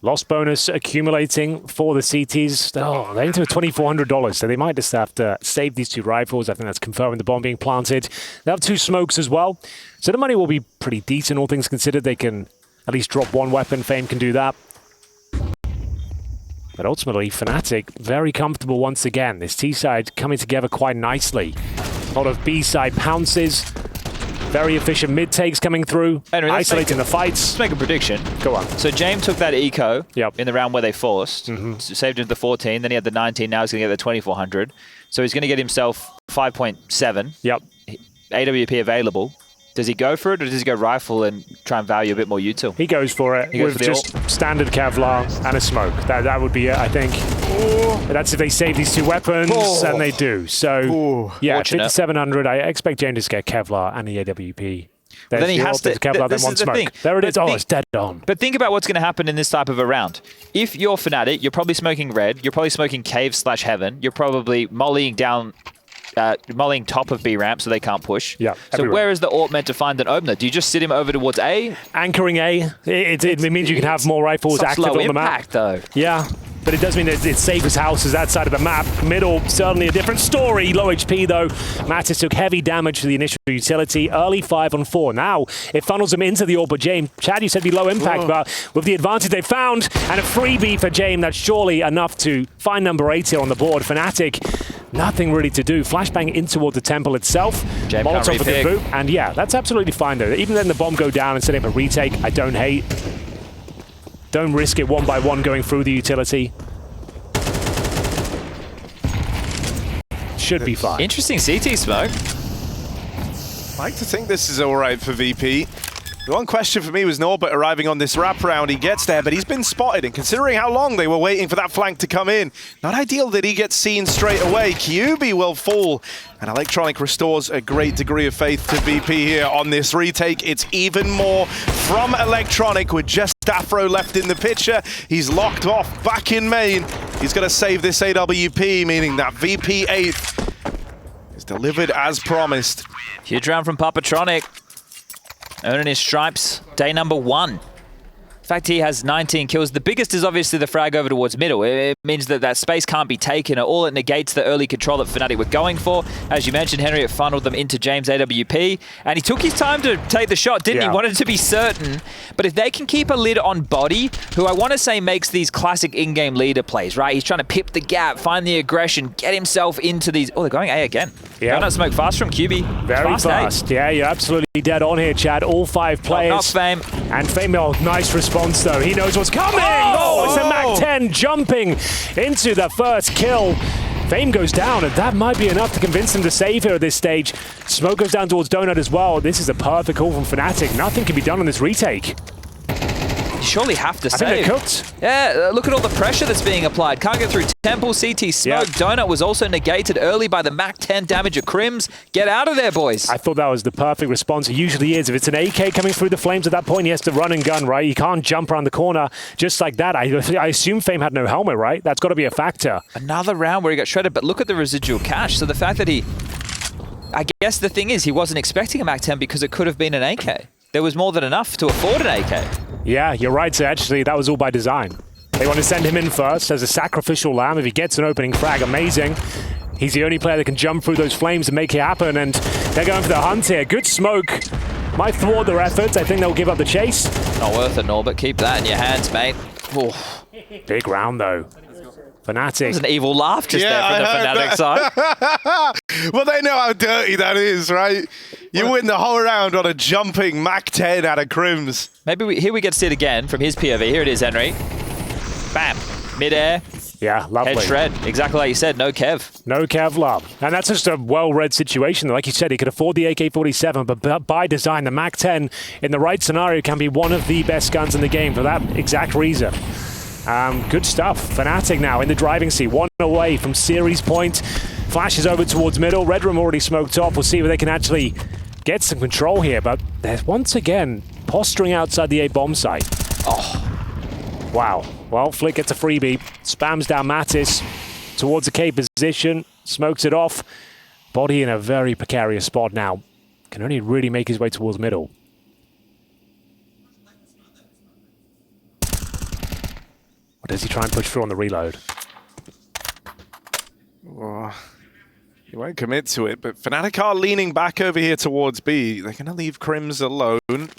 Loss bonus accumulating for the CTs. Oh, they're into $2,400, so they might just have to save these 2 rifles. I think that's confirming the bomb being planted. They have 2 smokes as well, so the money will be pretty decent, all things considered. They can at least drop 1 weapon. Fame can do that. But ultimately, fnatic very comfortable once again. This T side coming together quite nicely. A lot of B side pounces. Very efficient mid takes coming through, Henry, isolating the fights. Let's make a prediction. Go on. So James took that eco in the round where they forced, saved him the 14, then he had the 19, now he's going to get the 2,400. So he's going to get himself 5.7. Yep. AWP available. Does he go for it, or does he go rifle and try and value a bit more util? He goes for it with just standard Kevlar and a smoke. That would be it, I think. That's if they save these two weapons, and they do. So, yeah, 5,700. I expect James to get Kevlar and the AWP. Then he has to. Kevlar, then one smoke. There it is. Oh, it's dead on. But think about what's going to happen in this type of a round. If you're Fnatic, you're probably smoking red. You're probably smoking cave/heaven. You're probably mollying down. Mollying top of B ramp so they can't push. Yeah. So where is the AWP meant to find an opener? Do you just sit him over towards A? Anchoring A. It means you can have more rifles active on the map. Though. Yeah. But it does mean that it's safest houses that side of the map. Middle, certainly a different story. Low HP though. Mattis took heavy damage to the initial utility. Early 5-on-4. Now it funnels him into the AWP. But James, Chad, you said be low impact, but with the advantage they found and a freebie for James, that's surely enough to find number 8 here on the board. Fnatic, nothing really to do. Flashbang in towards the temple itself. Molotov with the boot. And yeah, that's absolutely fine though. Even then the bomb go down and setting up a retake, I don't hate. Don't risk it one by one going through the utility. Should be fine. Interesting CT smoke. I like to think this is all right for VP. The one question for me was Norbert arriving on this wraparound. He gets there, but he's been spotted, and considering how long they were waiting for that flank to come in, not ideal that he gets seen straight away. kyuubii will fall, and Electronic restores a great degree of faith to VP here on this retake. It's even more from Electronic with just Afro left in the picture. He's locked off back in main. He's going to save this AWP, meaning that VP 8th is delivered as promised. Huge round from Papatronic. Earning his stripes, day number 1. In fact, he has 19 kills. The biggest is obviously the frag over towards middle. It means that that space can't be taken. All it negates the early control that Fnatic were going for. As you mentioned, Henry, it funneled them into James AWP. And he took his time to take the shot, didn't he? Wanted to be certain. But if they can keep a lid on bodyy, who I want to say makes these classic in-game leader plays, right? He's trying to pip the gap, find the aggression, get himself into these... Oh, they're going A again. Yeah. Donut smoke fast from kyuubii. Very fast. Yeah, you're absolutely dead on here, Chad. All 5 players. Not Fame. And Fame, nice response, though. He knows what's coming. Oh, it's a Mac-10 jumping into the first kill. Fame goes down, and that might be enough to convince him to save here at this stage. Smoke goes down towards Donut as well. This is a perfect call from Fnatic. Nothing can be done on this retake. You surely have to save. I think they're cooked. Yeah, look at all the pressure that's being applied. Can't get through Temple, CT smoke. Donut was also negated early by the Mac-10 damage of Crims. Get out of there, boys. I thought that was the perfect response. It usually is. If it's an AK coming through the flames at that point, he has to run and gun, right? He can't jump around the corner just like that. I assume Fame had no helmet, right? That's got to be a factor. Another round where he got shredded, but look at the residual cash. So the fact that he... I guess the thing is, he wasn't expecting a Mac-10 because it could have been an AK. There was more than enough to afford an AK. Yeah, you're right. So actually, that was all by design. They want to send him in first as a sacrificial lamb. If he gets an opening frag, amazing. He's the only player that can jump through those flames and make it happen, and they're going for the hunt here. Good smoke. Might thwart their efforts. I think they'll give up the chase. Not worth it, Norbert. Keep that in your hands, mate. Ooh. Big round, though. Fnatic. There's an evil laugh just there from the Fnatic side. Well, they know how dirty that is, right? You win the whole round on a jumping Mac-10 out of Crims. Maybe here we get to see it again from his POV. Here it is, Henry. Bam. Mid-air. Yeah, lovely. Head shred. Exactly like you said. No Kev. No Kevlar. And that's just a well-read situation. Like you said, he could afford the AK-47, but by design, the Mac-10 in the right scenario can be one of the best guns in the game for that exact reason. Good stuff. Fnatic now in the driving seat. 1 away from series point. Flashes over towards middle. Red Room already smoked off. We'll see where they can actually get some control here. But they're once again posturing outside the A bomb site. Oh, wow. Well, Flick gets a freebie. Spams down Mattis towards the K position. Smokes it off. bodyy in a very precarious spot now. Can only really make his way towards middle. Or does he try and push through on the reload? Oh, he won't commit to it, but Fnatic are leaning back over here towards B. They're going to leave Crims alone.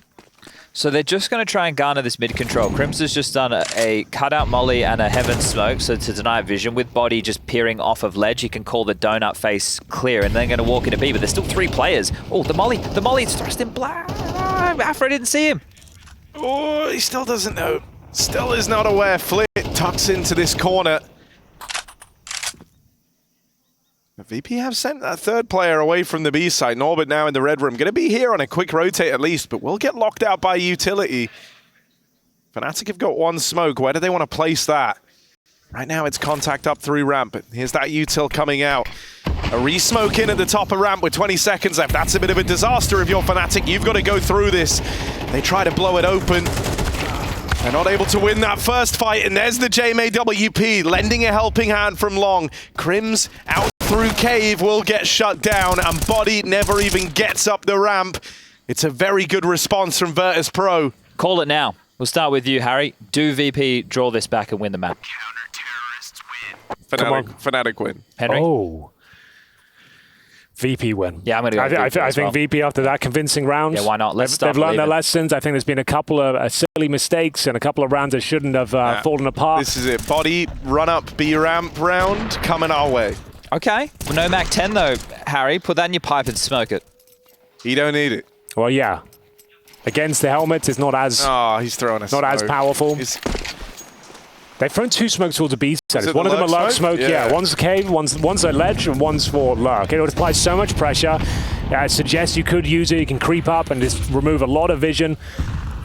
So they're just going to try and garner this mid control. Crims has just done a cutout molly and a heaven smoke, so to deny vision. With bodyy just peering off of ledge, he can call the donut face clear, and they're going to walk into B, but there's still 3 players. Oh, the molly is thrust in black. Afro didn't see him. Oh, he still doesn't know. Still is not aware. Flit tucks into this corner. VP have sent that third player away from the B side. Norbert now in the red room. Going to be here on a quick rotate at least, but will get locked out by utility. fnatic have got one smoke. Where do they want to place that? Right now it's contact up through ramp, but here's that util coming out. A re-smoke in at the top of ramp with 20 seconds left. That's a bit of a disaster if you're fnatic. You've got to go through this. They try to blow it open. They're not able to win that first fight, and there's the JMAWP lending a helping hand from Long. Crims out through cave will get shut down, and bodyy never even gets up the ramp. It's a very good response from Virtus.pro. Call it now. We'll start with you, Harry. Do VP draw this back and win the map? fnatic win. Henry? Oh. VP win. Yeah, I'm going to go I VP think VP after that convincing round. Yeah, why not? They've learned their lessons. I think there's been a couple of silly mistakes and a couple of rounds that shouldn't have fallen apart. This is it. bodyy, run up B ramp round, coming our way. Okay. Well, no Mac 10 though, Harry. Put that in your pipe and smoke it. You don't need it. Well, yeah. Against the helmets, it's not as he's throwing us. not as powerful. They've thrown two smokes towards the B side. One of them a lurk smoke, yeah. One's a cave, one's a ledge, and one's for lurk. It would apply so much pressure. I suggest you could use it. You can creep up and just remove a lot of vision.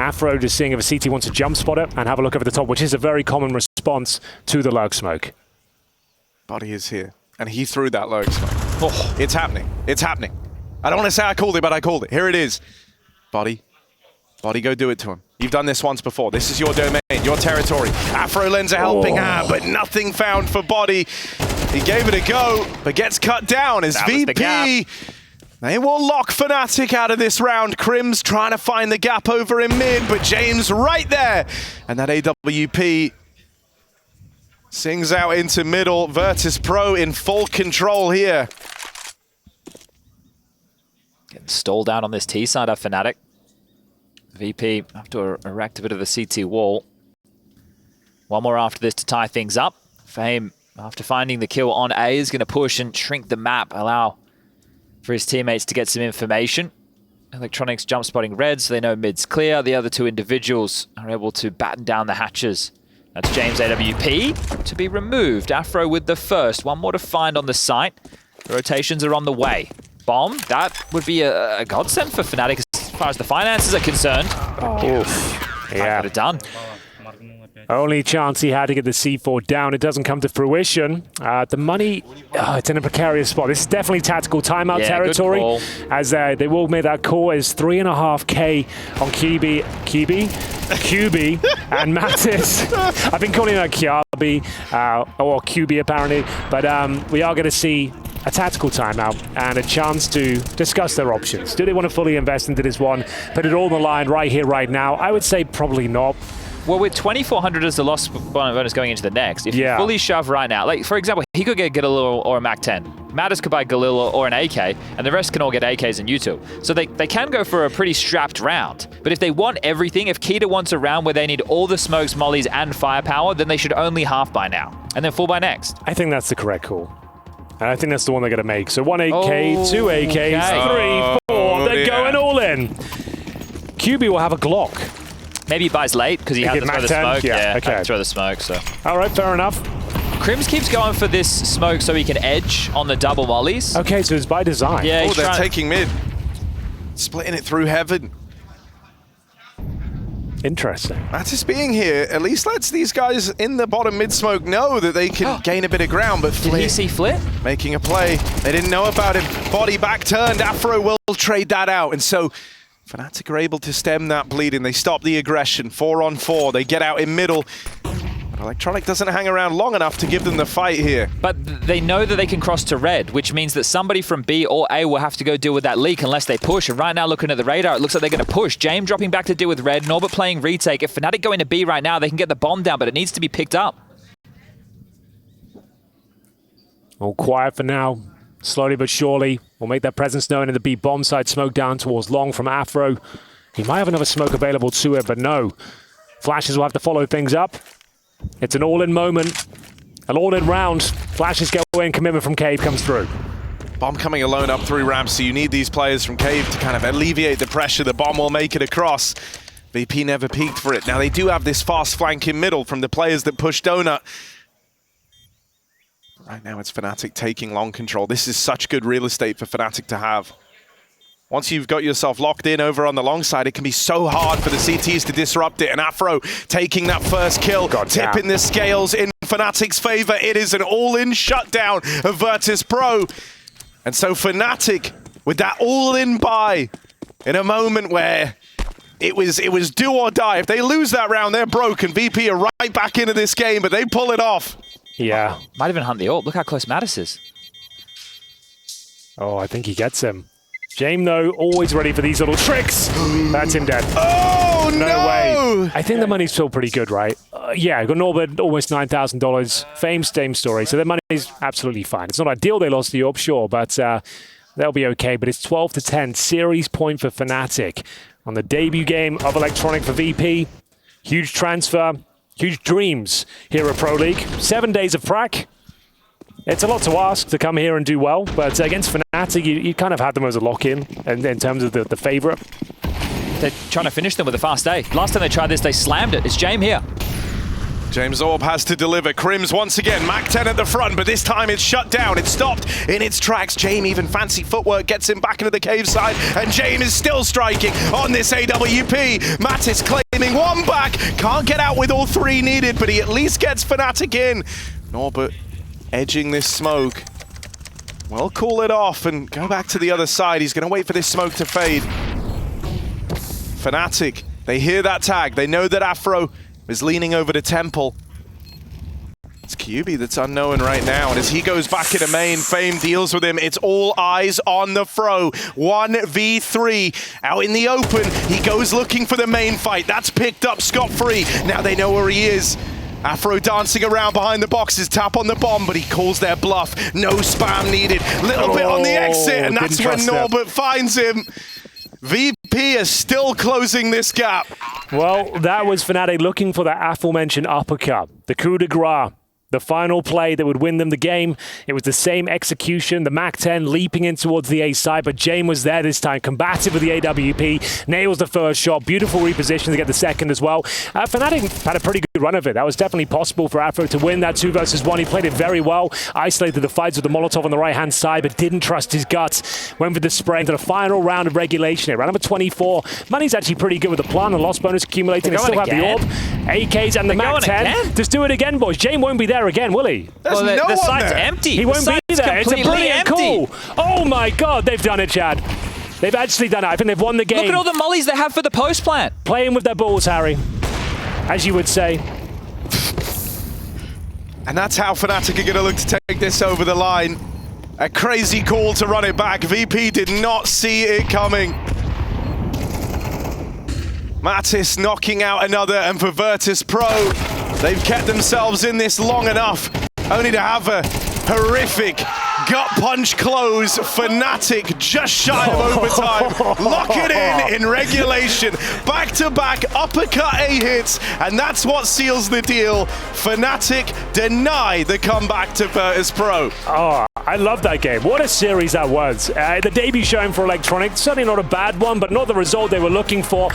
Afro just seeing if a CT wants to jump spot it and have a look over the top, which is a very common response to the lurk smoke. bodyy is here, and he threw that lurk smoke. Oh, it's happening. It's happening. I don't want to say I called it, but I called it. Here it is. bodyy, go do it to him. You've done this once before. This is your domain, your territory. Afro lends a helping hand, but nothing found for bodyy. He gave it a go, but gets cut down as VP. They will lock fnatic out of this round. Crims trying to find the gap over in mid, but James right there. And that AWP sings out into middle. Virtus.pro in full control here. Getting stalled out on this T side of fnatic. VP have to erect a bit of the CT wall. One more after this to tie things up. Fame, after finding the kill on A, is going to push and shrink the map, allow for his teammates to get some information. Electronics jump spotting red, so they know mid's clear. The other two individuals are able to batten down the hatches. That's James AWP to be removed. Afro with the first. One more to find on the site. The rotations are on the way. Bomb, that would be a godsend for fnatic as far as the finances are concerned. Oof. Yeah. Could have done. Only chance he had to get the C4 down. It doesn't come to fruition. The money, it's in a precarious spot. This is definitely tactical timeout territory. As they will make that call is 3.5K on kyuubii and Mattis. I've been calling that kyuubii or kyuubii apparently, but we are going to see a tactical timeout and a chance to discuss their options. Do they want to fully invest into this one, put it all on the line right here, right now? I would say probably not. Well, with 2,400 as the loss bonus going into the next, if you fully shove right now, like for example, he could get Galil or a Mac 10. Mattis could buy Galil or an AK, and the rest can all get AKs and U2. So they can go for a pretty strapped round. But if they want everything, if Keita wants a round where they need all the smokes, mollies, and firepower, then they should only half by now, and then full by next. I think that's the correct call. And I think that's the one they're going to make. So 1 AK, 2 AKs, 3, 4. They're going all in. kyuubii will have a Glock. Maybe he buys late because he has to throw the smoke. Yeah, okay. Throw the smoke. So. All right, fair enough. Crims keeps going for this smoke so he can edge on the double mollies. Okay, so it's by design. Yeah, they're taking mid. Splitting it through heaven. Interesting. Mattis being here at least lets these guys in the bottom mid smoke know that they can gain a bit of ground, but Did he see Flit? Making a play. They didn't know about him. bodyy back turned. Afro will trade that out, and so fnatic are able to stem that bleeding. They stop the aggression. 4-on-4. They get out in middle. But Electronic doesn't hang around long enough to give them the fight here. But they know that they can cross to red, which means that somebody from B or A will have to go deal with that leak unless they push. And right now, looking at the radar, it looks like they're going to push. James dropping back to deal with red. Norbert playing retake. If fnatic go into B right now, they can get the bomb down, but it needs to be picked up. All quiet for now. Slowly but surely, we'll make their presence known in the B bomb side. Smoke down towards Long from Afro. He might have another smoke available to it, but no. Flashes will have to follow things up. It's an all-in moment, an all-in round. Flashes go in, commitment from Cave comes through. Bomb coming alone up through ramp, so you need these players from Cave to kind of alleviate the pressure. The bomb will make it across. VP never peaked for it. Now they do have this fast flank in middle from the players that push Donut. Right now it's fnatic taking long control. This is such good real estate for fnatic to have. Once you've got yourself locked in over on the long side, it can be so hard for the CTs to disrupt it. And Afro taking that first kill, tipping the scales in fnatic's favor. It is an all-in shutdown of Virtus.pro. And so fnatic, with that all-in buy, in a moment where it was do or die. If they lose that round, they're broken. VP are right back into this game, but they pull it off. Yeah. Might even hunt the ult. Look how close Mattis is. Oh, I think he gets him. Jame, though, always ready for these little tricks. That's him dead. Oh, no! way. I think the money's still pretty good, right? Yeah, I got Norbert almost $9,000. Same story. So the money's absolutely fine. It's not ideal they lost the AWP, sure, but they'll be okay. But it's 12-10. Series point for fnatic on the debut game of Electronic for VP. Huge transfer. Huge dreams here at Pro League. 7 days of prac. It's a lot to ask to come here and do well, but against fnatic, you kind of had them as a lock-in in terms of the favourite. They're trying to finish them with a fast A. Last time they tried this, they slammed it. It's Jame here. James Orb has to deliver. Crims once again, Mac 10 at the front, but this time it's shut down. It's stopped in its tracks. Jame, even fancy footwork, gets him back into the cave side, and Jame is still striking on this AWP. Mattis claiming one back. Can't get out with all three needed, but he at least gets fnatic in. Norbert edging this smoke. Well, cool it off and go back to the other side. He's going to wait for this smoke to fade. fnatic, they hear that tag. They know that Afro is leaning over to Temple. It's kyuubii that's unknown right now, and as he goes back into main, Fame deals with him. It's all eyes on the Fro. 1v3 out in the open. He goes looking for the main fight. That's picked up scot-free. Now they know where he is. Afro dancing around behind the boxes, tap on the bomb, but he calls their bluff. No spam needed. Little bit on the exit, and that's when Norbert finds him. VP is still closing this gap. Well, that was fnatic looking for the aforementioned uppercut, the coup de grace, the final play that would win them the game. It was the same execution, the Mac 10 leaping in towards the A side, but Jame was there this time, combative with the AWP, nails the first shot, beautiful reposition to get the second as well. fnatic had a pretty good run of it. That was definitely possible for Afro to win that 2 versus 1. He played it very well, isolated the fights with the Molotov on the right-hand side, but didn't trust his guts. Went for the spray into the final round of regulation here. Round number 24. Money's actually pretty good with the plan, the loss bonus accumulating. They still have the AWP, AKs, and the Mac 10. Just do it again, boys. Jame won't be there again, will he? There's no the one site's there. empty. He won't be there. It's a brilliant empty. call. Oh my God, they've done it, Chad. They've actually done it. I think they've won the game. Look at all the mollies they have for the post plant. Playing with their balls, Harry, as you would say. And that's how fnatic are going to look to take this over the line. A crazy call to run it back. VP did not see it coming. Mattis knocking out another, and for Virtus.pro, they've kept themselves in this long enough, only to have a horrific gut punch close. fnatic just shy of overtime. Lock it in regulation. Back-to-back uppercut A hits, and that's what seals the deal. fnatic deny the comeback to Virtus.pro. Oh, I love that game. What a series that was. The debut showing for Electronic, certainly not a bad one, but not the result they were looking for.